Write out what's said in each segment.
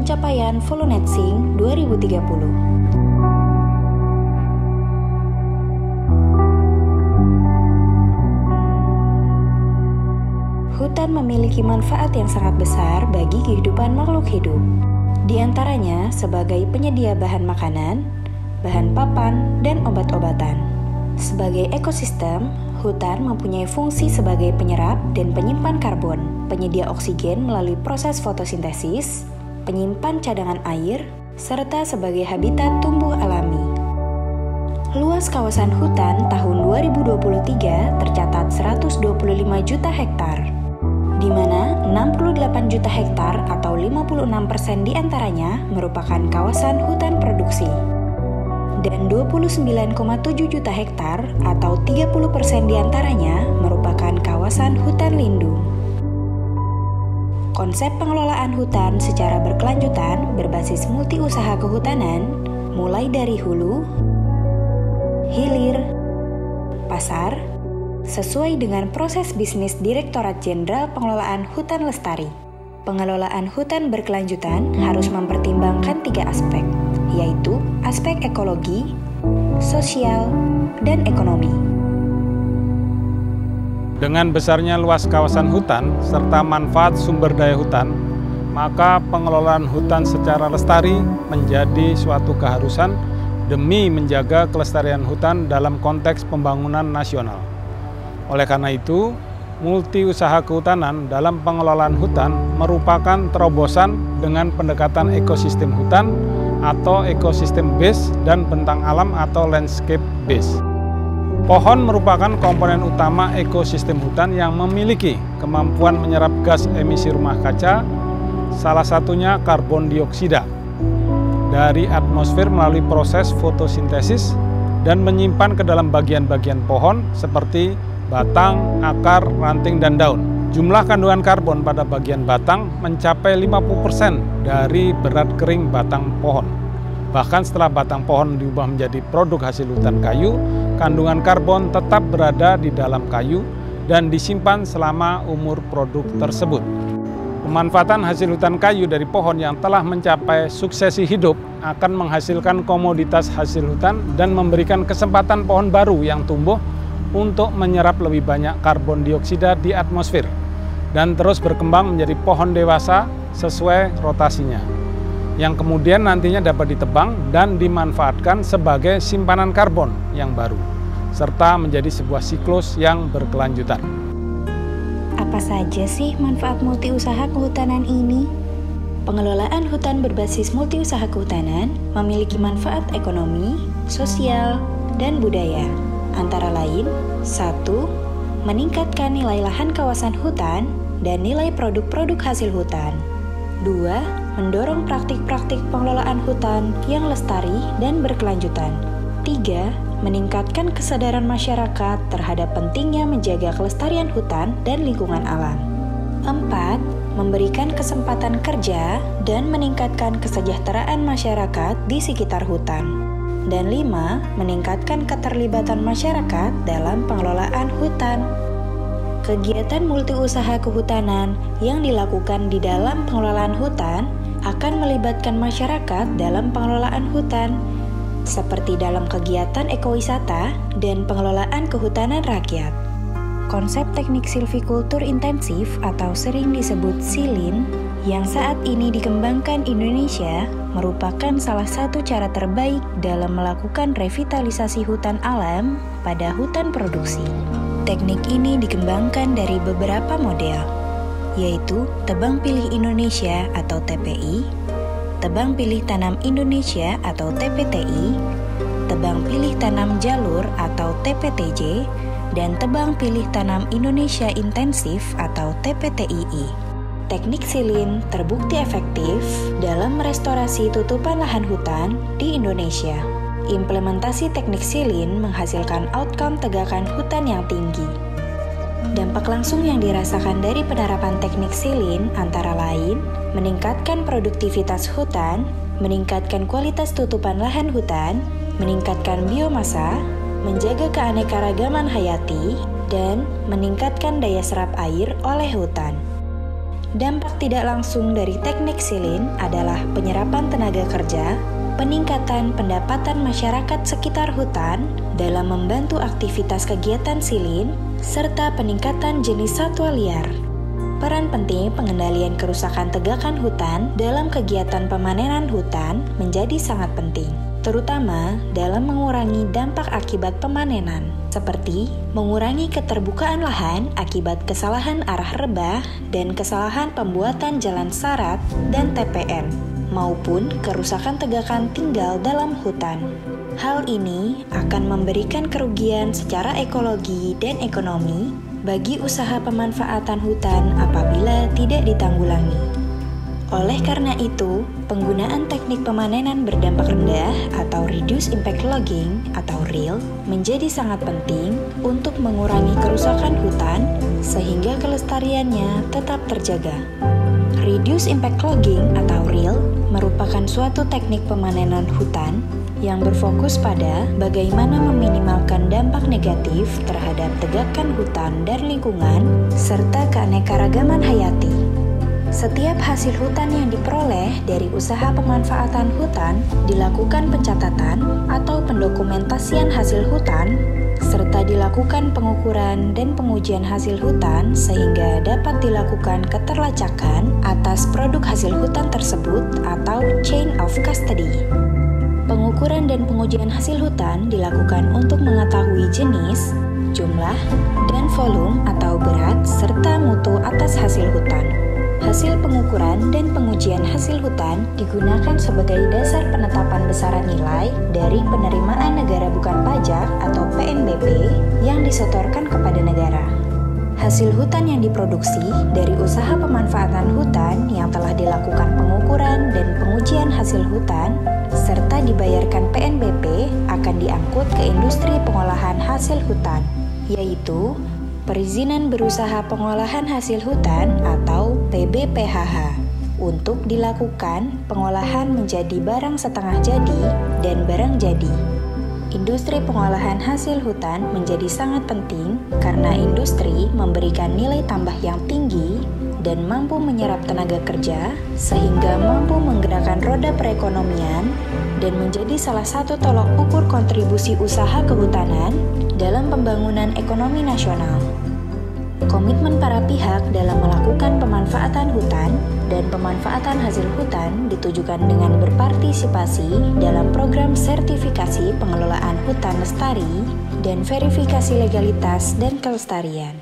pencapaian Volunetsing 2030. Hutan memiliki manfaat yang sangat besar bagi kehidupan makhluk hidup. Di antaranya sebagai penyedia bahan makanan, bahan papan, dan obat-obatan. Sebagai ekosistem, hutan mempunyai fungsi sebagai penyerap dan penyimpan karbon, penyedia oksigen melalui proses fotosintesis, penyimpan cadangan air, serta sebagai habitat tumbuh alami. Luas kawasan hutan tahun 2023 tercatat 125 juta hektar, di mana 68 juta hektar atau 56% diantaranya merupakan kawasan hutan produksi, dan 29,7 juta hektar atau 30% diantaranya merupakan kawasan hutan lindung. Konsep pengelolaan hutan secara berkelanjutan berbasis multi-usaha kehutanan, mulai dari hulu, hilir, pasar, sesuai dengan proses bisnis Direktorat Jenderal Pengelolaan Hutan Lestari. Pengelolaan hutan berkelanjutan harus mempertimbangkan 3 aspek, yaitu aspek ekologi, sosial, dan ekonomi. Dengan besarnya luas kawasan hutan serta manfaat sumber daya hutan, maka pengelolaan hutan secara lestari menjadi suatu keharusan demi menjaga kelestarian hutan dalam konteks pembangunan nasional. Oleh karena itu, multi-usaha kehutanan dalam pengelolaan hutan merupakan terobosan dengan pendekatan ekosistem hutan atau ekosistem base dan bentang alam atau landscape base. Pohon merupakan komponen utama ekosistem hutan yang memiliki kemampuan menyerap gas emisi rumah kaca, salah satunya karbon dioksida, dari atmosfer melalui proses fotosintesis dan menyimpan ke dalam bagian-bagian pohon seperti batang, akar, ranting, dan daun. Jumlah kandungan karbon pada bagian batang mencapai 50% dari berat kering batang pohon. Bahkan setelah batang pohon diubah menjadi produk hasil hutan kayu, kandungan karbon tetap berada di dalam kayu dan disimpan selama umur produk tersebut. Pemanfaatan hasil hutan kayu dari pohon yang telah mencapai suksesi hidup akan menghasilkan komoditas hasil hutan dan memberikan kesempatan pohon baru yang tumbuh untuk menyerap lebih banyak karbon dioksida di atmosfer dan terus berkembang menjadi pohon dewasa sesuai rotasinya, yang kemudian nantinya dapat ditebang dan dimanfaatkan sebagai simpanan karbon yang baru, serta menjadi sebuah siklus yang berkelanjutan. Apa saja sih manfaat multi-usaha kehutanan ini? Pengelolaan hutan berbasis multi-usaha kehutanan memiliki manfaat ekonomi, sosial, dan budaya. Antara lain, 1. Meningkatkan nilai lahan kawasan hutan dan nilai produk-produk hasil hutan. 2. Mendorong praktik-praktik pengelolaan hutan yang lestari dan berkelanjutan. 3. Meningkatkan kesadaran masyarakat terhadap pentingnya menjaga kelestarian hutan dan lingkungan alam. 4. Memberikan kesempatan kerja dan meningkatkan kesejahteraan masyarakat di sekitar hutan. Dan 5. Meningkatkan keterlibatan masyarakat dalam pengelolaan hutan. Kegiatan multi-usaha kehutanan yang dilakukan di dalam pengelolaan hutan akan melibatkan masyarakat dalam pengelolaan hutan, seperti dalam kegiatan ekowisata dan pengelolaan kehutanan rakyat. Konsep teknik silvikultur intensif atau sering disebut SILIN yang saat ini dikembangkan Indonesia merupakan salah satu cara terbaik dalam melakukan revitalisasi hutan alam pada hutan produksi. Teknik ini dikembangkan dari beberapa model, yaitu Tebang Pilih Indonesia atau TPI, Tebang Pilih Tanam Indonesia atau TPTI, Tebang Pilih Tanam Jalur atau TPTJ, dan Tebang Pilih Tanam Indonesia Intensif atau TPTII. Teknik SILIN terbukti efektif dalam merestorasi tutupan lahan hutan di Indonesia. Implementasi teknik SILIN menghasilkan outcome tegakan hutan yang tinggi. Dampak langsung yang dirasakan dari penerapan teknik SILIN antara lain meningkatkan produktivitas hutan, meningkatkan kualitas tutupan lahan hutan, meningkatkan biomasa, menjaga keanekaragaman hayati, dan meningkatkan daya serap air oleh hutan. Dampak tidak langsung dari teknik silin adalah penyerapan tenaga kerja, peningkatan pendapatan masyarakat sekitar hutan dalam membantu aktivitas kegiatan silin, serta peningkatan jenis satwa liar. Peran penting pengendalian kerusakan tegakan hutan dalam kegiatan pemanenan hutan menjadi sangat penting, terutama dalam mengurangi dampak akibat pemanenan, seperti mengurangi keterbukaan lahan akibat kesalahan arah rebah dan kesalahan pembuatan jalan sarat dan TPN, maupun kerusakan tegakan tinggal dalam hutan. Hal ini akan memberikan kerugian secara ekologi dan ekonomi bagi usaha pemanfaatan hutan apabila tidak ditanggulangi. Oleh karena itu, penggunaan teknik pemanenan berdampak rendah atau Reduced Impact Logging atau RIL menjadi sangat penting untuk mengurangi kerusakan hutan sehingga kelestariannya tetap terjaga. Reduced Impact Logging atau RIL merupakan suatu teknik pemanenan hutan yang berfokus pada bagaimana meminimalkan dampak negatif terhadap tegakan hutan dan lingkungan serta keanekaragaman hayati. Setiap hasil hutan yang diperoleh dari usaha pemanfaatan hutan dilakukan pencatatan atau pendokumentasian hasil hutan, serta dilakukan pengukuran dan pengujian hasil hutan sehingga dapat dilakukan keterlacakan atas produk hasil hutan tersebut atau chain of custody. Pengukuran dan pengujian hasil hutan dilakukan untuk mengetahui jenis, jumlah, dan volume atau berat serta mutu atas hasil hutan. Hasil pengukuran dan pengujian hasil hutan digunakan sebagai dasar penetapan besaran nilai dari penerimaan negara bukan pajak atau PNBP yang disetorkan kepada negara. Hasil hutan yang diproduksi dari usaha pemanfaatan hutan yang telah dilakukan pengukuran dan pengujian hasil hutan serta dibayarkan PNBP akan diangkut ke industri pengolahan hasil hutan, yaitu Perizinan Berusaha Pengolahan Hasil Hutan atau PBPHH, untuk dilakukan pengolahan menjadi barang setengah jadi dan barang jadi. Industri pengolahan hasil hutan menjadi sangat penting karena industri memberikan nilai tambah yang tinggi dan mampu menyerap tenaga kerja sehingga mampu menggerakkan roda perekonomian dan menjadi salah satu tolok ukur kontribusi usaha kehutanan dalam pembangunan ekonomi nasional. Komitmen para pihak dalam melakukan pemanfaatan hutan dan pemanfaatan hasil hutan ditujukan dengan berpartisipasi dalam program sertifikasi pengelolaan hutan lestari dan verifikasi legalitas dan kelestarian.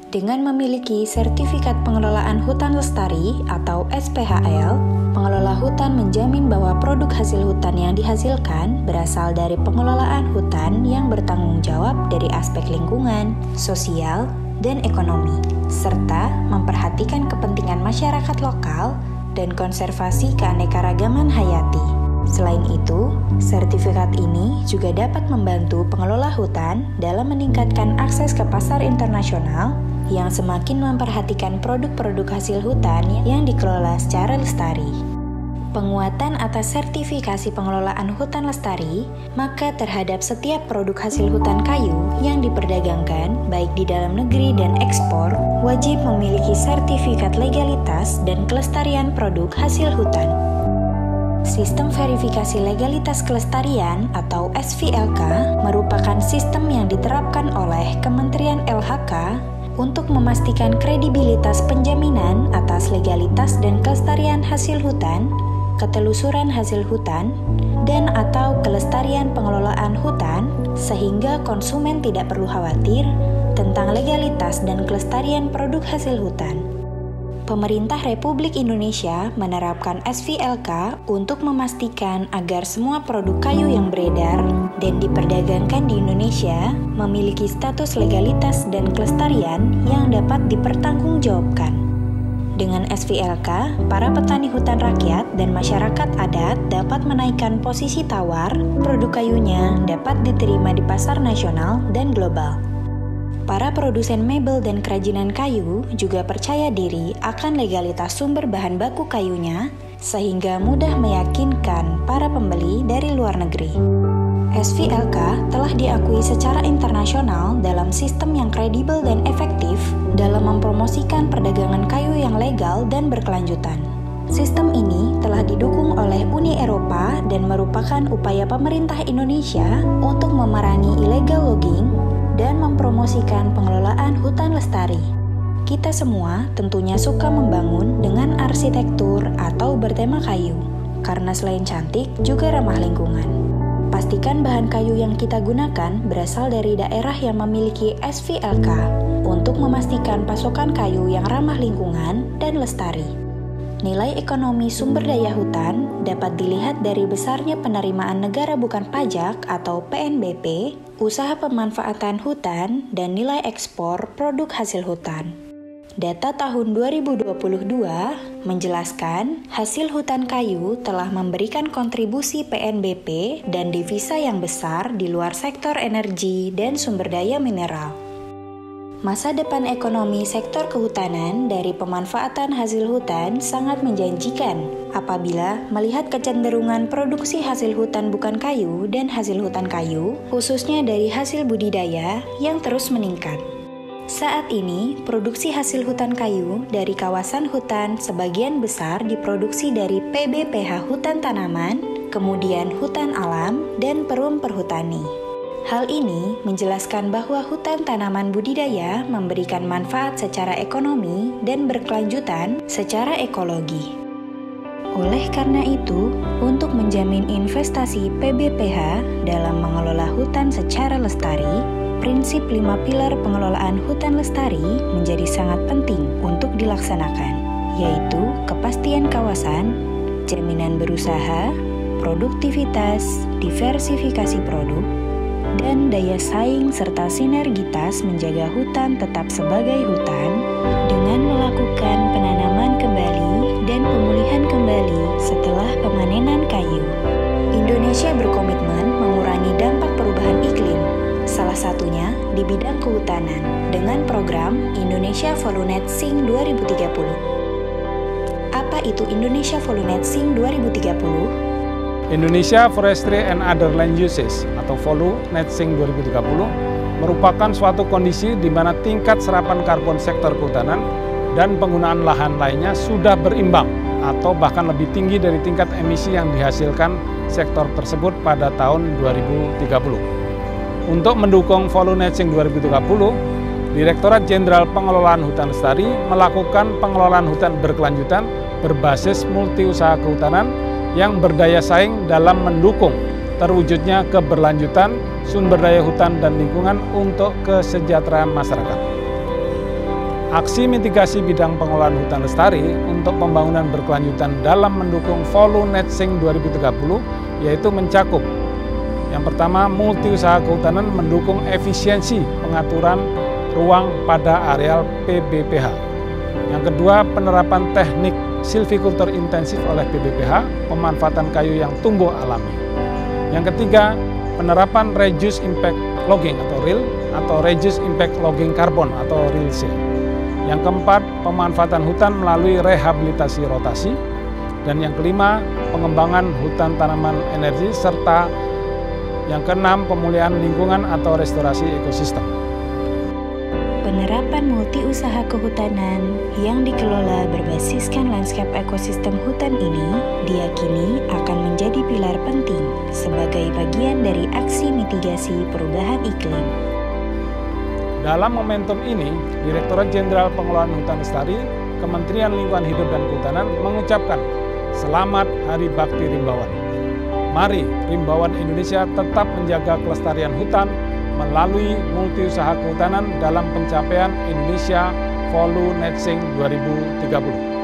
Dengan memiliki sertifikat pengelolaan hutan lestari atau SPHL, pengelola hutan menjamin bahwa produk hasil hutan yang dihasilkan berasal dari pengelolaan hutan yang bertanggung jawab dari aspek lingkungan, sosial, dan ekonomi, serta memperhatikan kepentingan masyarakat lokal dan konservasi keanekaragaman hayati. Selain itu, sertifikat ini juga dapat membantu pengelola hutan dalam meningkatkan akses ke pasar internasional yang semakin memperhatikan produk-produk hasil hutan yang dikelola secara lestari. Penguatan atas sertifikasi pengelolaan hutan lestari, maka terhadap setiap produk hasil hutan kayu yang diperdagangkan, baik di dalam negeri dan ekspor, wajib memiliki sertifikat legalitas dan kelestarian produk hasil hutan. Sistem verifikasi legalitas kelestarian atau SVLK merupakan sistem yang diterapkan oleh Kementerian LHK untuk memastikan kredibilitas penjaminan atas legalitas dan kelestarian hasil hutan, ketelusuran hasil hutan, dan atau kelestarian pengelolaan hutan, sehingga konsumen tidak perlu khawatir tentang legalitas dan kelestarian produk hasil hutan. Pemerintah Republik Indonesia menerapkan SVLK untuk memastikan agar semua produk kayu yang beredar dan diperdagangkan di Indonesia memiliki status legalitas dan kelestarian yang dapat dipertanggungjawabkan. Dengan SVLK, para petani hutan rakyat dan masyarakat adat dapat menaikkan posisi tawar, produk kayunya dapat diterima di pasar nasional dan global. Para produsen mebel dan kerajinan kayu juga percaya diri akan legalitas sumber bahan baku kayunya, sehingga mudah meyakinkan para pembeli dari luar negeri. SVLK telah diakui secara internasional dalam sistem yang kredibel dan efektif dalam mempromosikan perdagangan kayu yang legal dan berkelanjutan. Sistem ini telah didukung oleh Uni Eropa dan merupakan upaya pemerintah Indonesia untuk memerangi illegal logging dan mempromosikan pengelolaan hutan lestari. Kita semua tentunya suka membangun dengan arsitektur atau bertema kayu, karena selain cantik juga ramah lingkungan. Pastikan bahan kayu yang kita gunakan berasal dari daerah yang memiliki SVLK untuk memastikan pasokan kayu yang ramah lingkungan dan lestari. Nilai ekonomi sumber daya hutan dapat dilihat dari besarnya penerimaan negara bukan pajak atau PNBP, usaha pemanfaatan hutan, dan nilai ekspor produk hasil hutan. Data tahun 2022 menjelaskan hasil hutan kayu telah memberikan kontribusi PNBP dan devisa yang besar di luar sektor energi dan sumber daya mineral. Masa depan ekonomi sektor kehutanan dari pemanfaatan hasil hutan sangat menjanjikan apabila melihat kecenderungan produksi hasil hutan bukan kayu dan hasil hutan kayu, khususnya dari hasil budidaya yang terus meningkat. Saat ini, produksi hasil hutan kayu dari kawasan hutan sebagian besar diproduksi dari PBPH hutan tanaman, kemudian hutan alam, dan perum perhutani. Hal ini menjelaskan bahwa hutan tanaman budidaya memberikan manfaat secara ekonomi dan berkelanjutan secara ekologi. Oleh karena itu, untuk menjamin investasi PBPH dalam mengelola hutan secara lestari, prinsip 5 pilar pengelolaan hutan lestari menjadi sangat penting untuk dilaksanakan, yaitu kepastian kawasan, jaminan berusaha, produktivitas, diversifikasi produk, dan daya saing serta sinergitas menjaga hutan tetap sebagai hutan dengan melakukan penanaman kembali dan pemulihan kembali setelah pemanenan kayu. Indonesia berkomitmen mengurangi dampak perubahan iklim, salah satunya di bidang kehutanan dengan program Indonesia Volunet Sing 2030. Apa itu Indonesia Volunet Sing 2030? Indonesia Forestry and Other Land Uses atau VOLU Net Sink 2030 merupakan suatu kondisi di mana tingkat serapan karbon sektor kehutanan dan penggunaan lahan lainnya sudah berimbang atau bahkan lebih tinggi dari tingkat emisi yang dihasilkan sektor tersebut pada tahun 2030. Untuk mendukung VOLU Net Sink 2030, Direktorat Jenderal Pengelolaan Hutan Lestari melakukan pengelolaan hutan berkelanjutan berbasis multi usaha kehutanan yang berdaya saing dalam mendukung terwujudnya keberlanjutan sumber daya hutan dan lingkungan untuk kesejahteraan masyarakat. Aksi mitigasi bidang pengelolaan hutan lestari untuk pembangunan berkelanjutan dalam mendukung VOLU Net Sink 2030 yaitu mencakup yang pertama, multi usaha kehutanan mendukung efisiensi pengaturan ruang pada areal PBPH. Yang kedua, penerapan teknik silviculture intensif oleh PBPH, pemanfaatan kayu yang tumbuh alami. Yang ketiga, penerapan reduce impact logging atau RIL atau reduce impact logging carbon atau RILC. Yang keempat, pemanfaatan hutan melalui rehabilitasi rotasi. Dan yang kelima, pengembangan hutan tanaman energi serta yang keenam, pemulihan lingkungan atau restorasi ekosistem. Penerapan multi usaha kehutanan yang dikelola berbasiskan lanskap ekosistem hutan ini diyakini akan menjadi pilar penting sebagai bagian dari aksi mitigasi perubahan iklim. Dalam momentum ini, Direktorat Jenderal Pengelolaan Hutan Lestari, Kementerian Lingkungan Hidup dan Kehutanan mengucapkan Selamat Hari Bakti Rimbawan. Mari Rimbawan Indonesia tetap menjaga kelestarian hutan melalui multi usaha kehutanan dalam pencapaian Indonesia VOLU Net Sink 2030.